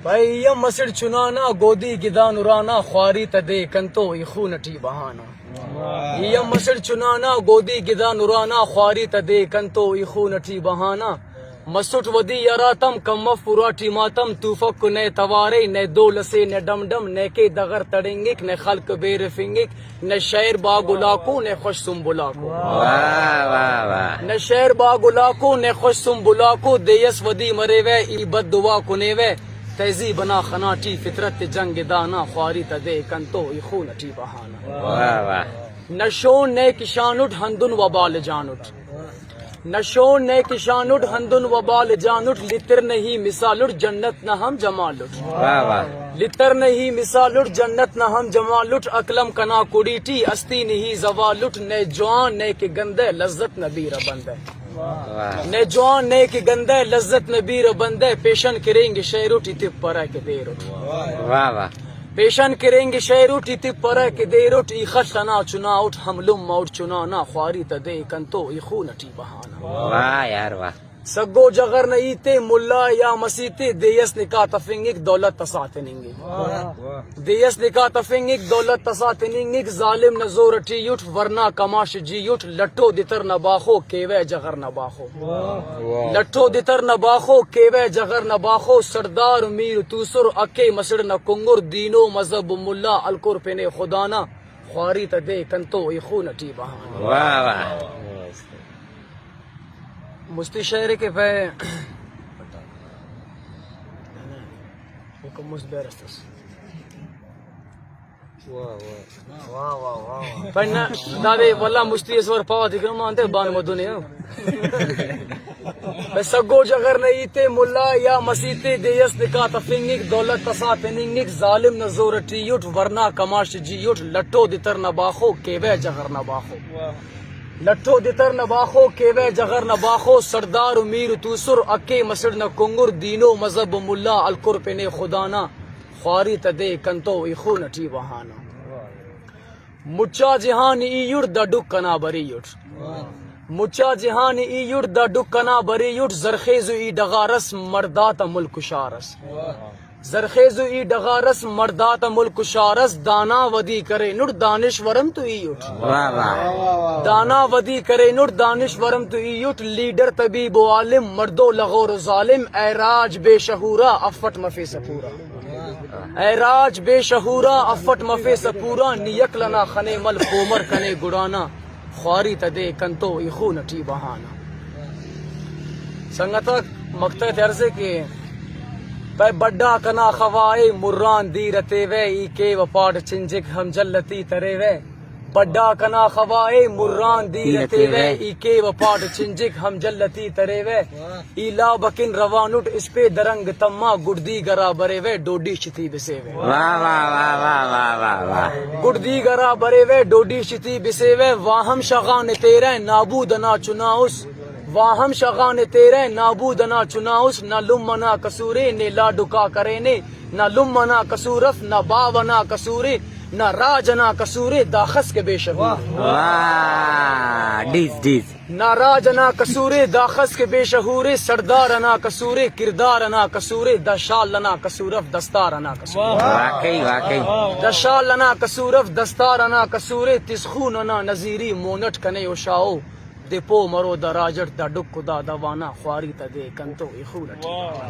بھائی یم مسڑ چنانا گودی گدا نورانا خواری تدے کنتو ایخونٹی بہانا یم مسڑ چنانا گودی گدا نورانا خواری تدے کنتو ایخونٹی بہانا مسٹ ودی یراتم کم پوراٹی ماتم توفک نے توارے نے دولسے نے ڈم ڈم نے کے دغر تڑنگک نے خلق بے رفنگک نے شعر با گلاکو نے خوش سم بلاکو نے شعر با گلاکو نے خوش سم بلاکو دیس ودی مرے وے ای بد دعا کنے وے تیزی بنا خناٹی فطرت جنگ دانا خواری تدے کنتو ای خونٹی بہانا نشون نے کشانٹ ہندن وبال جانٹ نشون نے کشانٹ ہندن وبال جانٹ لتر نہیں مثالٹ جنت نہ ہم جمالٹ لتر نہیں مثالٹ جنت نہ ہم جمالٹ اکلم کنا کڑیٹی استی نہیں زوالٹ نے جوان نے کہ گندے لذت نبیر بندے نے جوان نے کہ گندے لذت نبیر بندے پیشن کریں گے شیروٹ اتب پرہ کے دیروٹ پیشن کریں گے شیروٹ اتب پرہ کے دیروٹ ای خشنا چناؤٹ حملم موٹ چنانا خواری تدے کنتو ای خونٹی بہانا واہ یار واہ سگو جگر نیتے ملا یا مسیتے دیس نکا تفنگک دولت تساتننگک دیس نکا تفنگک دولت تساتننگک ظالم نزور ٹیوٹ ورنہ کماش جیوٹ لٹو دتر نباخو کیوے جگر نباخو لٹو دتر نباخو کیوے جگر نباخو سردار میر توسر اکے مسڑ نہ کنگر دینو مذہب ملا الکر پنے خدانا خواری تدے کنتو ای خونٹی بہانا واہ واہ مستی شہر کے پہ حکم مزبیرستس پڑھنا دادے واللہ مستی اس ور پاوا دکھنا مانتے بان مدونے ہو سگو جگر نیتے ملا یا مسیتے دیس نکا تفنگک دولت تسا تننگک ظالم نزور ٹیوٹ ورنہ کماش جیوٹ لٹو دتر نباخو کیوے جگر نباخو لٹھو دتر نباخو کیوے جگر نباخو سردار میر توسر اکے مسڑ نہ کنگر دینو مذہب ملا الکر پنے خدانا خواری تدے کنتو ای خونٹی بہانا مچا جہان ای یڑ دا ڈک کنا بری یڑ مچا جہان ای یڑ دا ڈک کنا بری یڑ زرخیزو ای ڈغارس مردات ملک شارس زرخیزو ای ڈغارس مردات ملک شارس دانا ودی کرے نڑ دانشورم تو ای یٹ دانا ودی کرے نڑ دانشورم تو ای یٹ لیڈر طبیب و عالم مردو لغور ظالم اے راج بے شہورا افٹ مفی سپورا اے راج بے شہورا افٹ مفی سپورا نیک لنا خنے مل کومر کنے گڑانا خواری تدے کنتو ای خونٹی بہانا سنگتا مقطع عرضے کے پہ بڑا کنا خوائے مران دی رتے وے ای کے وپاڑ چنجک ہم جلتی ترے وے بڑا کنا خوائے مران دی رتے وے ای کے وپاڑ چنجک ہم جلتی ترے وے ای لا بکن روانٹ اس پہ درنگ تما گردی گرا برے وے ڈوڈی شتی بسے وے گردی گرا برے وے ڈوڈی شتی بسے وے واہم شغان تیرے نابودنا چناؤس واہم شغان تیرے نابودنا چناؤس نہ لمنا کسورے نے لا ڈکا کرے نے نہ لمنا کسورف نہ باونا کسورے نہ راجنا کسورے داخس کے بے شہور نہ راجنا کسورے داخس کے بے شہورے سردارنا کسورے کردارنا کسورے دشالنا کسورف دستارنا کسورے دشالنا کسورف دستارنا کسورے تسخوننا نظیری مونٹ کنے اوشاؤ دپو مرو دا راجٹ دا ڈک دا دوانا خواری تا دے کنتو ای خونٹی